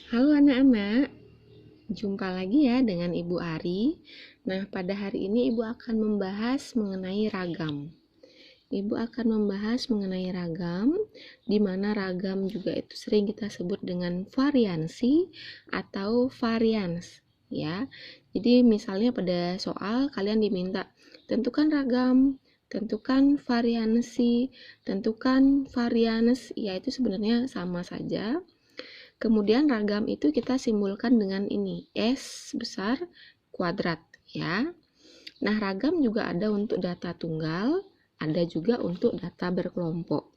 Halo anak-anak, jumpa lagi ya dengan Ibu Ari. Nah, pada hari ini Ibu akan membahas mengenai ragam. Ibu akan membahas mengenai ragam, di mana ragam juga itu sering kita sebut dengan variansi atau varians, ya. Jadi misalnya pada soal kalian diminta tentukan ragam, tentukan variansi, tentukan varians, ya itu sebenarnya sama saja. Kemudian ragam itu kita simbolkan dengan ini, S besar kuadrat ya. Nah, ragam juga ada untuk data tunggal, ada juga untuk data berkelompok.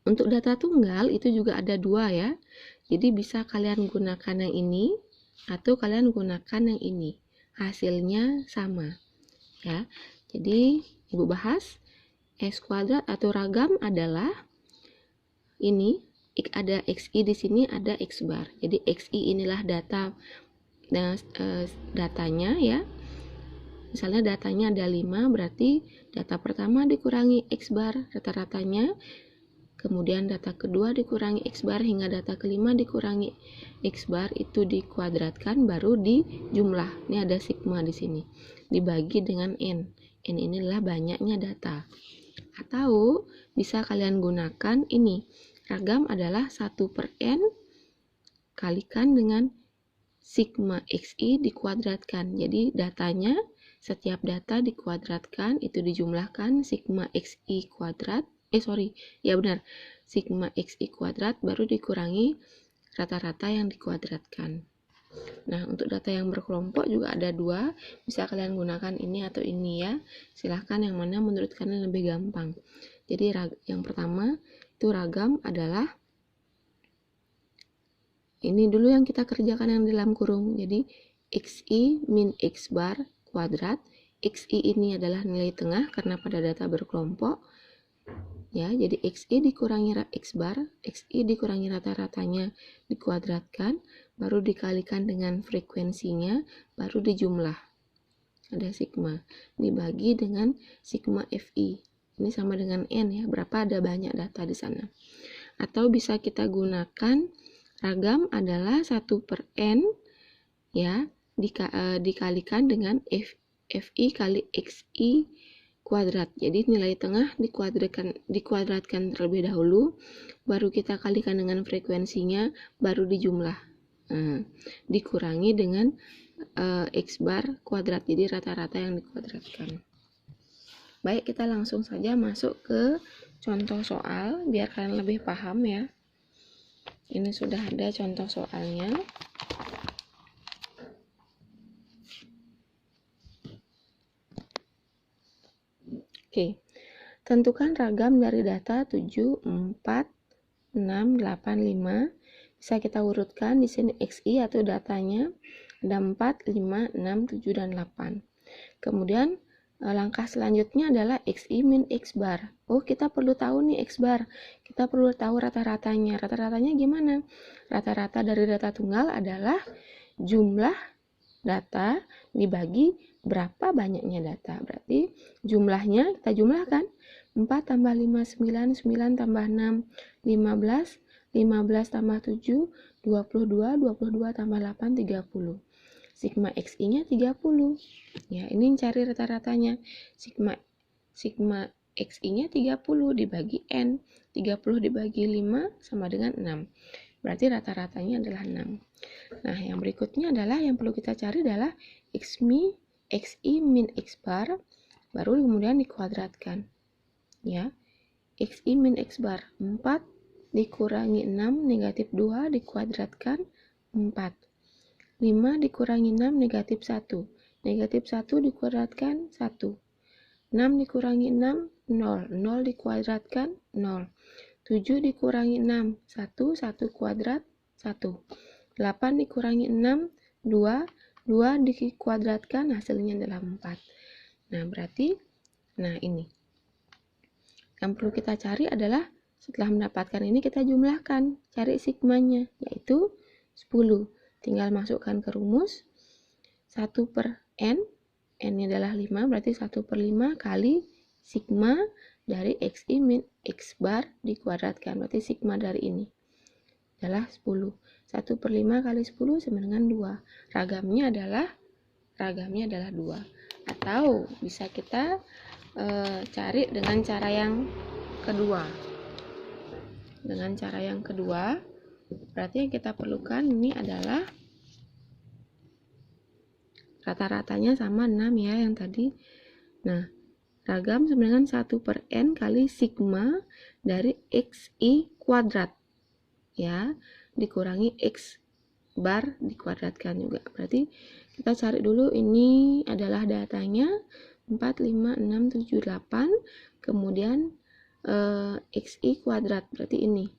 Untuk data tunggal itu juga ada dua ya. Jadi bisa kalian gunakan yang ini atau kalian gunakan yang ini. Hasilnya sama ya. Jadi Ibu bahas S kuadrat atau ragam adalah ini ada XI di sini ada X bar. Jadi XI inilah datanya ya. Misalnya datanya ada 5, berarti data pertama dikurangi X bar rata-ratanya, kemudian data kedua dikurangi X bar hingga data kelima dikurangi X bar, itu dikuadratkan baru dijumlah. Ini ada sigma di sini. Dibagi dengan N. N inilah banyaknya data. Atau bisa kalian gunakan ini. Ragam adalah 1/n kalikan dengan sigma XI dikuadratkan. Jadi datanya, setiap data dikuadratkan, itu dijumlahkan sigma XI kuadrat. Sigma XI kuadrat baru dikurangi rata-rata yang dikuadratkan. Nah, untuk data yang berkelompok juga ada dua, bisa kalian gunakan ini atau ini ya. Silahkan yang mana menurut kalian lebih gampang. Jadi yang pertama itu ragam adalah ini dulu yang kita kerjakan yang dalam kurung. Jadi XI min X bar kuadrat. XI ini adalah nilai tengah karena pada data berkelompok. Ya, jadi XI dikurangi X bar, XI dikurangi rata-ratanya dikuadratkan, baru dikalikan dengan frekuensinya, baru dijumlah. Ada sigma. Dibagi dengan sigma FI. Ini sama dengan N ya, berapa ada banyak data di sana. Atau bisa kita gunakan ragam adalah 1/n ya, dikalikan dengan FI kali XI kuadrat. Jadi nilai tengah dikuadratkan terlebih dahulu, baru kita kalikan dengan frekuensinya, baru dijumlah. Dikurangi dengan X bar kuadrat, jadi rata-rata yang dikuadratkan. Baik, kita langsung saja masuk ke contoh soal biar kalian lebih paham ya. Ini sudah ada contoh soalnya. Oke. Tentukan ragam dari data 7, 4, 6, 8, 5. Bisa kita urutkan di sini XI atau datanya ada 4, 5, 6, 7 dan 8. Kemudian langkah selanjutnya adalah XI min X bar. Oh, kita perlu tahu nih X bar. Kita perlu tahu rata-ratanya. Rata-ratanya gimana? Rata-rata dari data tunggal adalah jumlah data dibagi berapa banyaknya data. Berarti jumlahnya kita jumlahkan. 4 tambah 5, 9, 9 tambah 6, 15, 15 tambah 7, 22, 22 tambah 8, 30. Sigma XI-nya 30. Ya, ini cari rata-ratanya. Sigma XI-nya 30 dibagi N. 30 dibagi 5 sama dengan 6. Berarti rata-ratanya adalah 6. Nah, yang berikutnya adalah yang perlu kita cari adalah XI min X bar, baru kemudian dikuadratkan. Ya, XI min X bar 4 dikurangi 6 negatif 2 dikuadratkan 4. 5 dikurangi 6 negatif 1. Negatif 1 dikuadratkan 1. 6 dikurangi 6 0. 0 dikuadratkan 0. 7 dikurangi 6 1. 1 kuadrat 1. 8 dikurangi 6 2. 2 dikuadratkan hasilnya adalah 4. Nah, berarti ini. Yang perlu kita cari adalah setelah mendapatkan ini kita jumlahkan, cari sigmanya, yaitu 10. Tinggal masukkan ke rumus 1/n, n-nya adalah 5, berarti 1/5 kali sigma dari XI min X bar dikuadratkan, berarti sigma dari ini. adalah 10. 1/5 kali 10 sama dengan 2. Ragamnya adalah 2. Atau bisa kita cari dengan cara yang kedua. Dengan cara yang kedua, berarti yang kita perlukan ini adalah rata-ratanya sama 6 ya yang tadi. Nah, ragam sama dengan 1/n kali sigma dari xi kuadrat. Ya, dikurangi x bar dikuadratkan juga. Berarti kita cari dulu ini adalah datanya 4, 5, 6, 7, 8. Kemudian xi kuadrat, berarti ini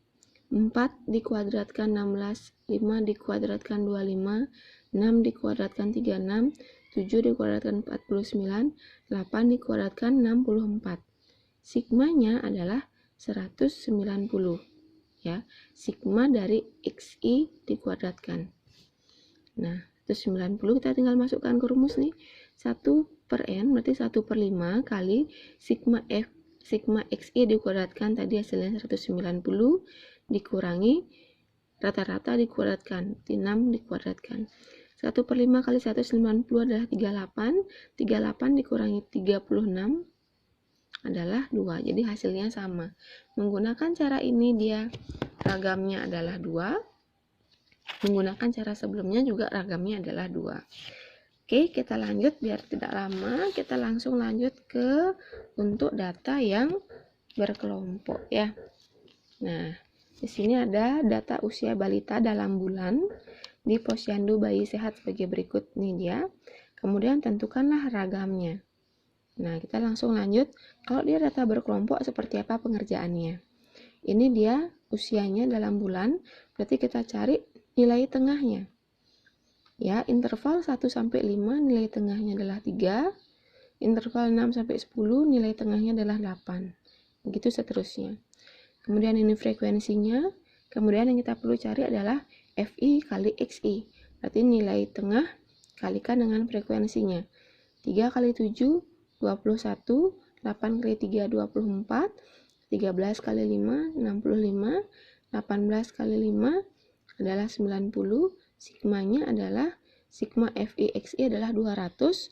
4 dikuadratkan 16, 5 dikuadratkan 25, 6 dikuadratkan 36, 7 dikuadratkan 49, 8 dikuadratkan 64. Sigmanya adalah 190. Ya, sigma dari xi dikuadratkan. Nah, 190 kita tinggal masukkan ke rumus nih. 1/n berarti 1/5 kali sigma xi dikuadratkan, tadi hasilnya 190 dikurangi rata-rata dikuadratkan, 6 dikuadratkan. 1/5 kali 190 adalah 38. 38 dikurangi 36 adalah 2. Jadi hasilnya sama. Menggunakan cara ini dia ragamnya adalah 2. Menggunakan cara sebelumnya juga ragamnya adalah 2. Oke, kita lanjut biar tidak lama. Kita langsung lanjut ke untuk data yang berkelompok ya. Nah, di sini ada data usia balita dalam bulan di posyandu bayi sehat sebagai berikut nih dia. Kemudian tentukanlah ragamnya. Nah, kita langsung lanjut. Kalau dia data berkelompok seperti apa pengerjaannya? Ini dia usianya dalam bulan, berarti kita cari nilai tengahnya. Ya, interval 1 sampai 5 nilai tengahnya adalah 3. Interval 6 sampai 10 nilai tengahnya adalah 8. Begitu seterusnya. Kemudian ini frekuensinya. Kemudian yang kita perlu cari adalah FI kali XI. Berarti nilai tengah kalikan dengan frekuensinya. 3 kali 7 21, 8 kali 3 24, 13 kali 5 65, 18 kali 5 adalah 90. Sigmanya adalah sigma FI XI adalah 200,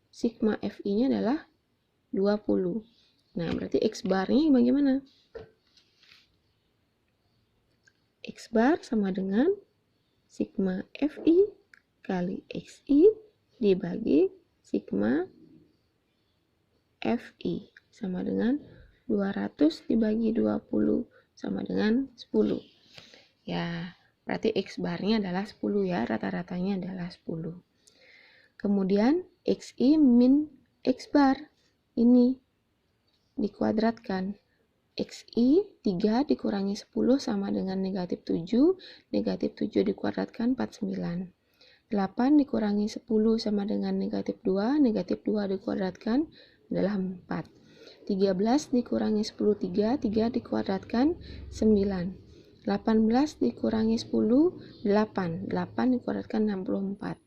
sigma FI-nya adalah 20. Nah, berarti X bar-nya bagaimana? X bar sama dengan sigma FI kali XI dibagi sigma FI sama dengan 200 dibagi 20 sama dengan 10. Ya, berarti X barnya adalah 10 ya, rata-ratanya adalah 10. Kemudian XI min X bar ini dikuadratkan. XI 3 dikurangi 10 sama dengan negatif 7. Negatif 7 dikuadratkan 49. 8 dikurangi 10 sama dengan negatif 2. Negatif 2 dikuadratkan adalah 4. 13 dikurangi 10 3. 3 dikuadratkan 9. 18 dikurangi 10 8. 8 dikuadratkan 64.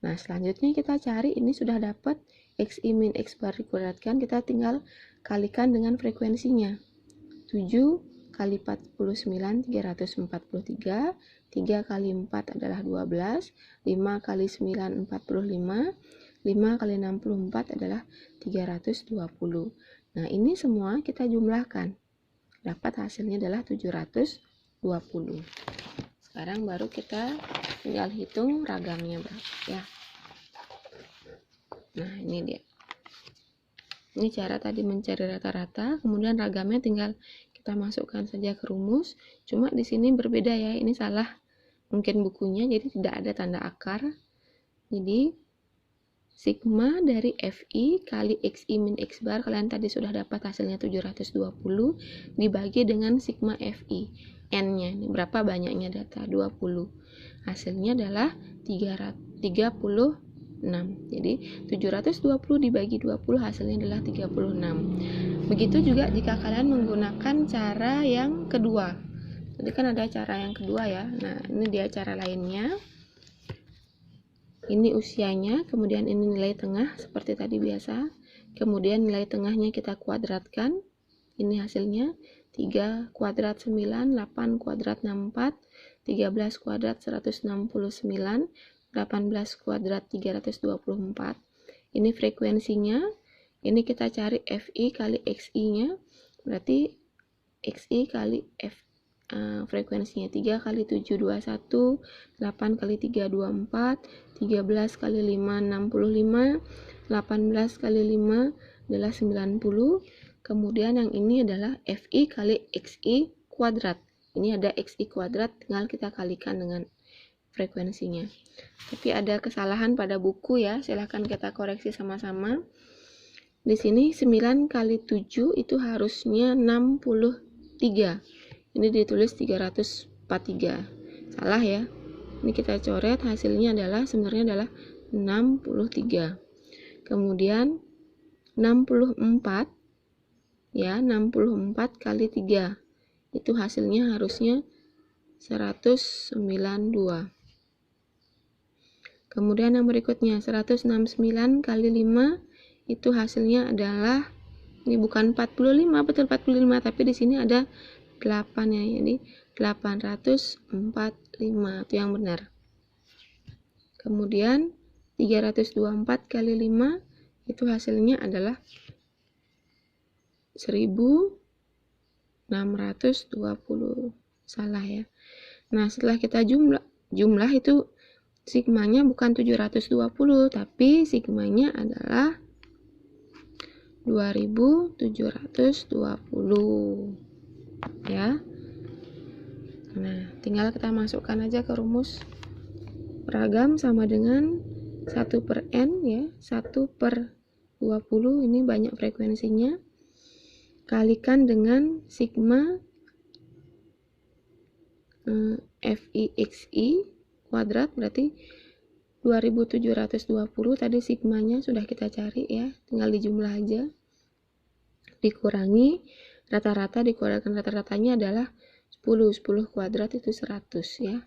Nah, selanjutnya kita cari, ini sudah dapat XI min X bar dikuadratkan, kita tinggal kalikan dengan frekuensinya. 7 kali 49 343, 3 kali 4 adalah 12, 5 kali 9 45, 5 kali 64 adalah 320. Nah, ini semua kita jumlahkan. Dapat hasilnya adalah 720. Sekarang baru kita tinggal hitung ragamnya berapa ya. Nah, ini dia. Ini cara tadi mencari rata-rata, kemudian ragamnya tinggal kita masukkan saja ke rumus. Cuma di sini berbeda ya, ini salah mungkin bukunya, jadi tidak ada tanda akar. Jadi sigma dari FI kali XI min X bar, kalian tadi sudah dapat hasilnya 720, dibagi dengan sigma FI. N-nya, ini berapa banyaknya data? 20. Hasilnya adalah 36. Jadi 720 dibagi 20 hasilnya adalah 36. Begitu juga jika kalian menggunakan cara yang kedua. Tadi kan ada cara yang kedua ya. Nah, ini dia cara lainnya. Ini usianya, kemudian ini nilai tengah seperti tadi biasa. Kemudian nilai tengahnya kita kuadratkan. Ini hasilnya 3 kuadrat 9, 8 kuadrat 64, 13 kuadrat 169, 18 kuadrat 324. Ini frekuensinya. Ini kita cari FI kali XI-nya. Berarti XI kali frekuensinya 3 kali 7 21, 8 kali 3 24, 13 kali 5 65, 18 kali 5 adalah 90. Kemudian yang ini adalah FI kali XI kuadrat. Ini ada XI kuadrat, tinggal kita kalikan dengan frekuensinya. Tapi ada kesalahan pada buku ya, silahkan kita koreksi sama-sama. Di sini 9 kali 7 itu harusnya 63. Ini ditulis 343. Salah ya. Ini kita coret, hasilnya sebenarnya adalah 63. Kemudian 64 ya, 64 kali 3 itu hasilnya harusnya 192. Kemudian yang berikutnya 169 kali 5 itu hasilnya adalah, ini bukan 45, betul 45, tapi di sini ada 8 ya, jadi 845 itu yang benar. Kemudian 324 kali 5 itu hasilnya adalah 1620. Salah ya. Nah, setelah kita jumlah itu sigmanya bukan 720, tapi sigmanya adalah 2720 ya. Nah, tinggal kita masukkan aja ke rumus. Ragam sama dengan 1/n ya, 1/20, ini banyak frekuensinya. Kalikan dengan sigma FIXI kuadrat, berarti 2720. Tadi sigmanya sudah kita cari ya, tinggal dijumlah aja. Dikurangi rata-rata, dikurangi rata-ratanya adalah 10 kuadrat itu 100 ya.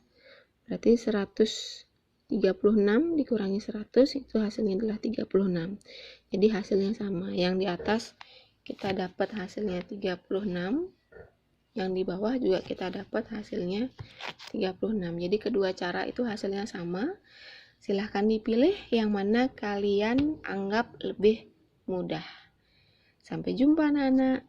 Berarti 136 dikurangi 100 itu hasilnya adalah 36. Jadi hasilnya sama. Yang di atas kita dapat hasilnya 36, yang di bawah juga kita dapat hasilnya 36. Jadi kedua cara itu hasilnya sama. Silahkan dipilih yang mana kalian anggap lebih mudah. Sampai jumpa anak-anak.